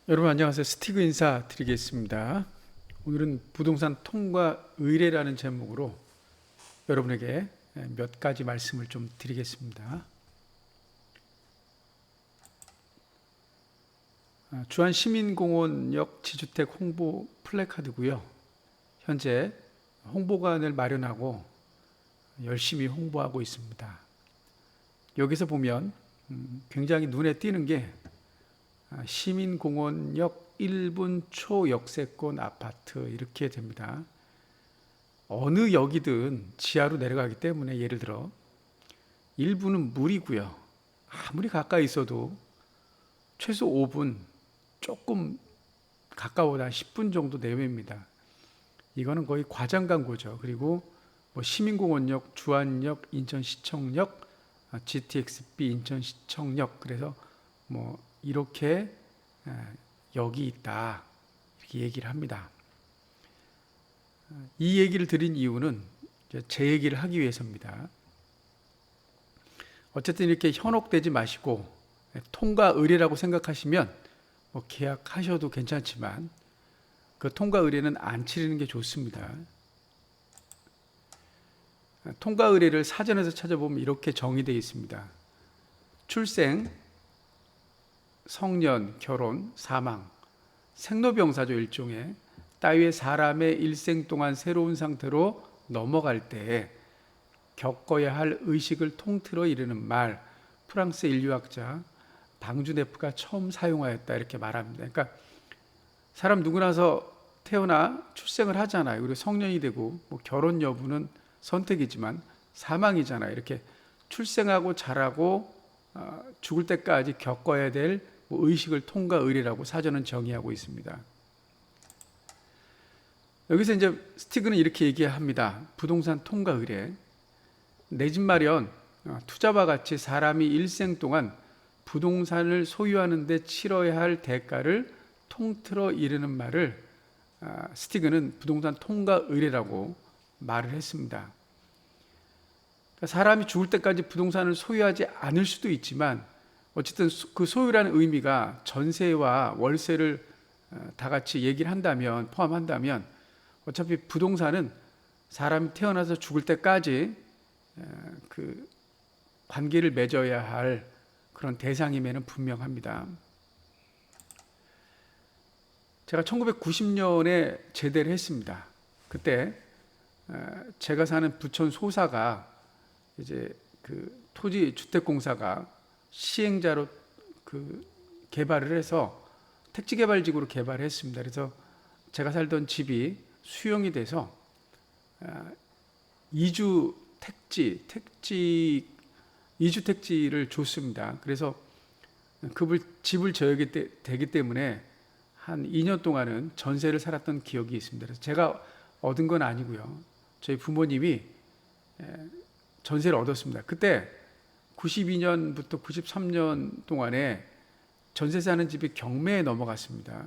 여러분 안녕하세요. 스티브 인사 드리겠습니다. 오늘은 부동산 통과 의뢰라는 제목으로 여러분에게 몇 가지 말씀을 좀 드리겠습니다. 주한 시민공원역 지주택 홍보 플래카드고요. 현재 홍보관을 마련하고 열심히 홍보하고 있습니다. 여기서 보면 굉장히 눈에 띄는 게 시민공원역 1분 초역세권 아파트 이렇게 됩니다. 어느 역이든 지하로 내려가기 때문에 예를 들어 1분은 무리고요. 아무리 가까이 있어도 최소 5분, 조금 가까워다 10분 정도 내외입니다. 이거는 거의 과장 광고죠. 그리고 시민공원역, 주안역, 인천시청역, GTX-B 인천시청역, 그래서 이렇게 역이 있다 이렇게 얘기를 합니다. 이 얘기를 드린 이유는 제 얘기를 하기 위해서입니다. 어쨌든 이렇게 현혹되지 마시고 통과 의뢰라고 생각하시면 계약하셔도 괜찮지만 그 통과 의뢰는 안 치르는 게 좋습니다. 통과 의뢰를 사전에서 찾아보면 이렇게 정의되어 있습니다. 출생, 성년, 결혼, 사망, 생로병사죠. 일종의 따위의 사람의 일생 동안 새로운 상태로 넘어갈 때에 겪어야 할 의식을 통틀어 이르는 말, 프랑스 인류학자 방주네프가 처음 사용하였다 이렇게 말합니다. 그러니까 사람 누구나서 태어나 출생을 하잖아요. 그리고 성년이 되고 결혼 여부는 선택이지만 사망이잖아요. 이렇게 출생하고 자라고 죽을 때까지 겪어야 될 의식을 통과 의뢰라고 사전은 정의하고 있습니다. 여기서 이제 스티그는 이렇게 얘기합니다. 부동산 통과 의뢰. 내 집 마련, 투자와 같이 사람이 일생 동안 부동산을 소유하는 데 치러야 할 대가를 통틀어 이르는 말을 스티그는 부동산 통과 의뢰라고 말을 했습니다. 사람이 죽을 때까지 부동산을 소유하지 않을 수도 있지만 어쨌든 그 소유라는 의미가 전세와 월세를 다 같이 얘기를 한다면, 포함한다면 어차피 부동산은 사람이 태어나서 죽을 때까지 그 관계를 맺어야 할 그런 대상임에는 분명합니다. 제가 1990년에 제대를 했습니다. 그때 제가 사는 부천 소사가 이제 그 토지 주택공사가 시행자로 그 개발을 해서 택지개발지구로 개발을 했습니다. 그래서 제가 살던 집이 수용이 돼서 이주 택지를 줬습니다. 그래서 집을 저에게 되기 때문에 한 2년 동안은 전세를 살았던 기억이 있습니다. 그래서 제가 얻은 건 아니고요. 저희 부모님이 전세를 얻었습니다. 그때 92년부터 93년 동안에 전세 사는 집이 경매에 넘어갔습니다.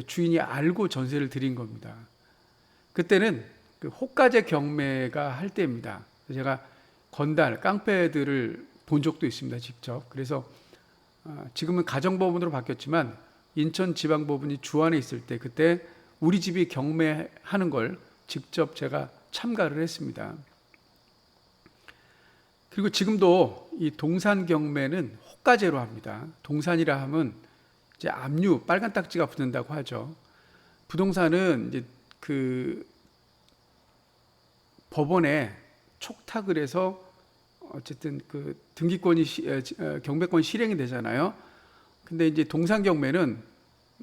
주인이 알고 전세를 드린 겁니다. 그때는 그 호가제 경매가 할 때입니다. 제가 건달, 깡패들을 본 적도 있습니다. 직접. 그래서 지금은 가정법원으로 바뀌었지만 인천지방법원이 주안에 있을 때 그때 우리 집이 경매하는 걸 직접 제가 참가를 했습니다. 그리고 지금도 이 동산 경매는 호가제로 합니다. 동산이라 하면 이제 압류, 빨간 딱지가 붙는다고 하죠. 부동산은 이제 그 법원에 촉탁을 해서 어쨌든 그 등기권이 경매권 실행이 되잖아요. 근데 이제 동산 경매는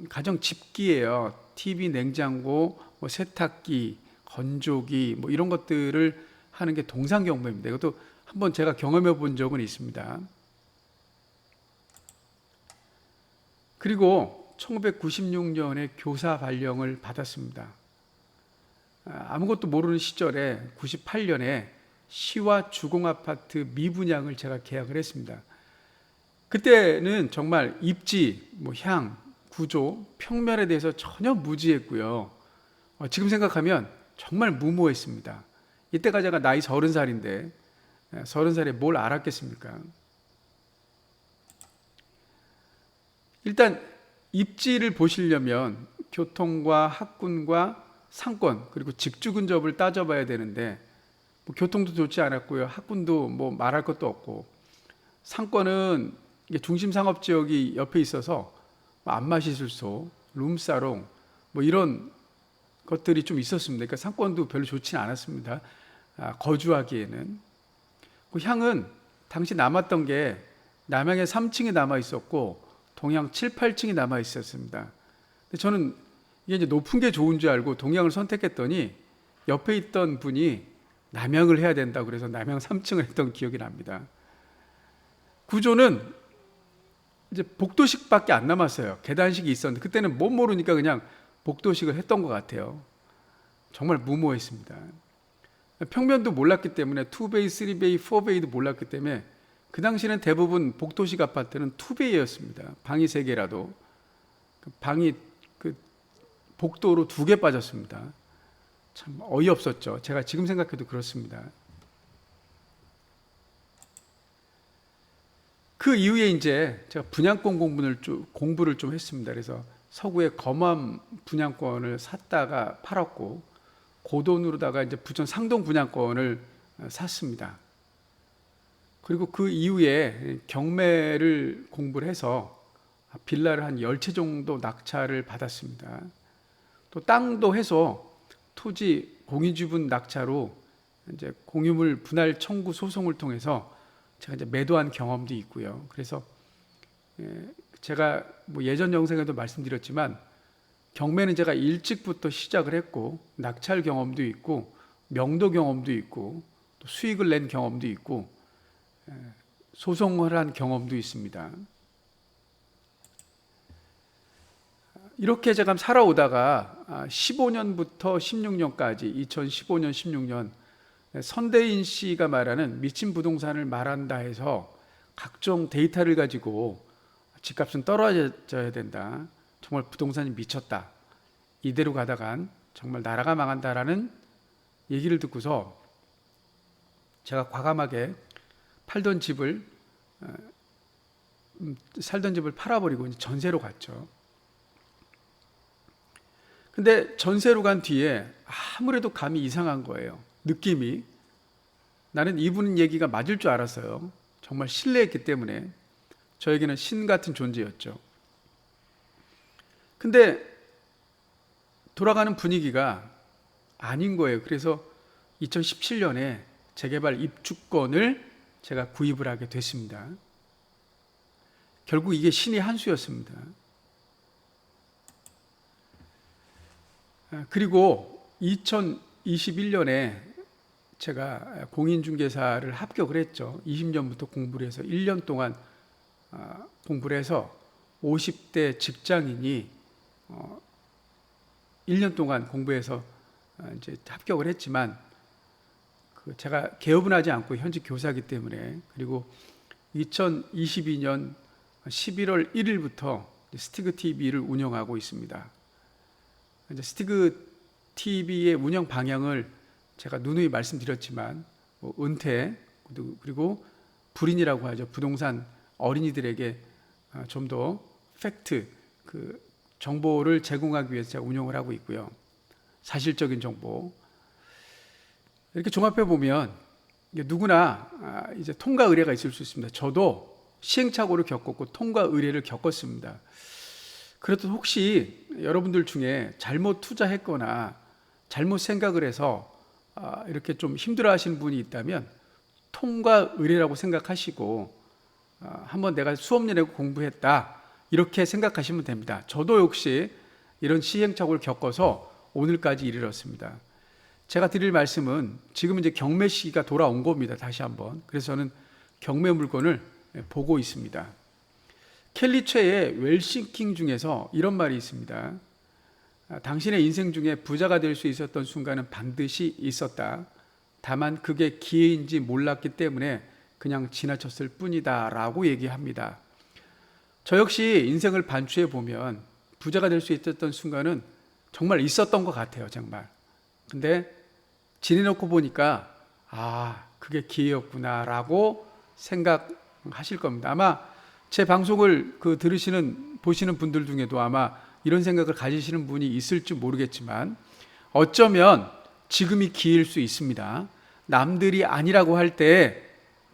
가정 집기예요. TV, 냉장고, 세탁기, 건조기 이런 것들을 하는 게 동산 경매입니다. 이것도 한번 제가 경험해 본 적은 있습니다. 그리고 1996년에 교사 발령을 받았습니다. 아무것도 모르는 시절에 98년에 시와 주공아파트 미분양을 제가 계약을 했습니다. 그때는 정말 입지, 향, 구조, 평면에 대해서 전혀 무지했고요. 지금 생각하면 정말 무모했습니다. 이때가 제가 나이 30살인데 30살에 뭘 알았겠습니까? 일단 입지를 보시려면 교통과 학군과 상권 그리고 직주 근접을 따져봐야 되는데 뭐 교통도 좋지 않았고요. 학군도 뭐 말할 것도 없고 상권은 이게 중심 상업 지역이 옆에 있어서 안마시술소, 룸사롱 뭐 이런 것들이 좀 있었습니다. 그러니까 상권도 별로 좋지는 않았습니다. 거주하기에는. 그 향은 당시 남았던 게 남향에 3층이 남아 있었고 동향 7, 8층이 남아 있었습니다. 근데 저는 이게 이제 높은 게 좋은 줄 알고 동향을 선택했더니 옆에 있던 분이 남향을 해야 된다고 그래서 남향 3층을 했던 기억이 납니다. 구조는 이제 복도식밖에 안 남았어요. 계단식이 있었는데 그때는 못 모르니까 그냥 복도식을 했던 것 같아요. 정말 무모했습니다. 평면도 몰랐기 때문에 2베이, 3베이, 4베이도 몰랐기 때문에 그 당시에는 대부분 복도식 아파트는 2베이였습니다. 방이 3개라도 방이 그 복도로 2개 빠졌습니다. 참 어이없었죠. 제가 지금 생각해도 그렇습니다. 그 이후에 이제 제가 분양권 공부를 좀 했습니다. 그래서 서구의 검암 분양권을 샀다가 팔았고 그 돈으로다가 이제 부천 상동 분양권을 샀습니다. 그리고 그 이후에 경매를 공부를 해서 빌라를 한 10채 정도 낙찰을 받았습니다. 또 땅도 해서 토지 공유지분 낙찰로 이제 공유물 분할 청구 소송을 통해서 제가 이제 매도한 경험도 있고요. 그래서 제가 뭐 예전 영상에도 말씀드렸지만 경매는 제가 일찍부터 시작을 했고 낙찰 경험도 있고 명도 경험도 있고 또 수익을 낸 경험도 있고 소송을 한 경험도 있습니다. 이렇게 제가 살아오다가 15년부터 16년까지 2015년 16년 선대인 씨가 말하는 미친 부동산을 말한다 해서 각종 데이터를 가지고 집값은 떨어져야 된다. 정말 부동산이 미쳤다. 이대로 가다간 정말 나라가 망한다라는 얘기를 듣고서 제가 과감하게 살던 집을 팔아버리고 이제 전세로 갔죠. 근데 전세로 간 뒤에 아무래도 감이 이상한 거예요. 느낌이. 나는 이분 얘기가 맞을 줄 알았어요. 정말 신뢰했기 때문에 저에게는 신 같은 존재였죠. 근데 돌아가는 분위기가 아닌 거예요. 그래서 2017년에 재개발 입주권을 제가 구입을 하게 됐습니다. 결국 이게 신의 한 수였습니다. 그리고 2021년에 제가 공인중개사를 합격을 했죠. 20년부터 공부를 해서 1년 동안 공부를 해서 50대 직장인이 1년 동안 공부해서 이제 합격을 했지만 제가 개업은 하지 않고 현직 교사이기 때문에 그리고 2022년 11월 1일부터 스티그 TV를 운영하고 있습니다. 이제 스티그 TV의 운영 방향을 제가 누누이 말씀드렸지만 은퇴 그리고 불인이라고 하죠. 부동산 어린이들에게 좀 더 팩트 정보를 제공하기 위해서 제가 운영을 하고 있고요. 사실적인 정보. 이렇게 종합해 보면 누구나 이제 통과 의례가 있을 수 있습니다. 저도 시행착오를 겪었고 통과 의례를 겪었습니다. 그래도 혹시 여러분들 중에 잘못 투자했거나 잘못 생각을 해서 이렇게 좀 힘들어하시는 분이 있다면 통과 의례라고 생각하시고 한번 내가 수업 내고 공부했다 이렇게 생각하시면 됩니다. 저도 역시 이런 시행착오를 겪어서 오늘까지 이르렀습니다. 제가 드릴 말씀은 지금 이제 경매 시기가 돌아온 겁니다. 다시 한번. 그래서 저는 경매 물건을 보고 있습니다. 켈리 최의 웰싱킹 중에서 이런 말이 있습니다. 당신의 인생 중에 부자가 될 수 있었던 순간은 반드시 있었다. 다만 그게 기회인지 몰랐기 때문에 그냥 지나쳤을 뿐이다 라고 얘기합니다. 저 역시 인생을 반추해 보면 부자가 될 수 있었던 순간은 정말 있었던 것 같아요. 정말. 근데 지내놓고 보니까 그게 기회였구나 라고 생각하실 겁니다. 아마 제 방송을 들으시는 보시는 분들 중에도 아마 이런 생각을 가지시는 분이 있을지 모르겠지만 어쩌면 지금이 기회일 수 있습니다. 남들이 아니라고 할 때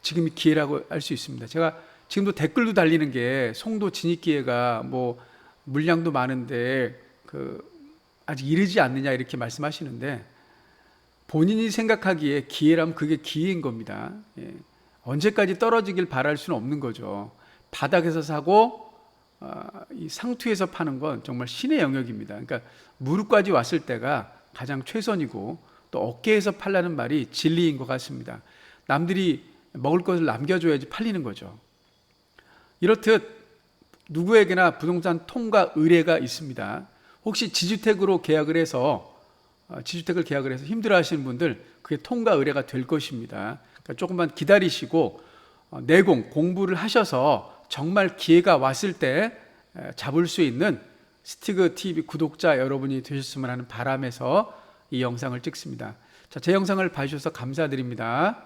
지금이 기회라고 할 수 있습니다. 제가 지금도 댓글도 달리는 게 송도 진입기회가 뭐 물량도 많은데 아직 이르지 않느냐 이렇게 말씀하시는데 본인이 생각하기에 기회라면 그게 기회인 겁니다. 예. 언제까지 떨어지길 바랄 수는 없는 거죠. 바닥에서 사고 이 상투에서 파는 건 정말 신의 영역입니다. 그러니까 무릎까지 왔을 때가 가장 최선이고 또 어깨에서 팔라는 말이 진리인 것 같습니다. 남들이 먹을 것을 남겨줘야지 팔리는 거죠. 이렇듯 누구에게나 부동산 통과 의뢰가 있습니다. 혹시 지주택을 계약을 해서 힘들어하시는 분들 그게 통과 의뢰가 될 것입니다. 그러니까 조금만 기다리시고 공부를 하셔서 정말 기회가 왔을 때 잡을 수 있는 스티그 TV 구독자 여러분이 되셨으면 하는 바람에서 이 영상을 찍습니다. 자, 제 영상을 봐주셔서 감사드립니다.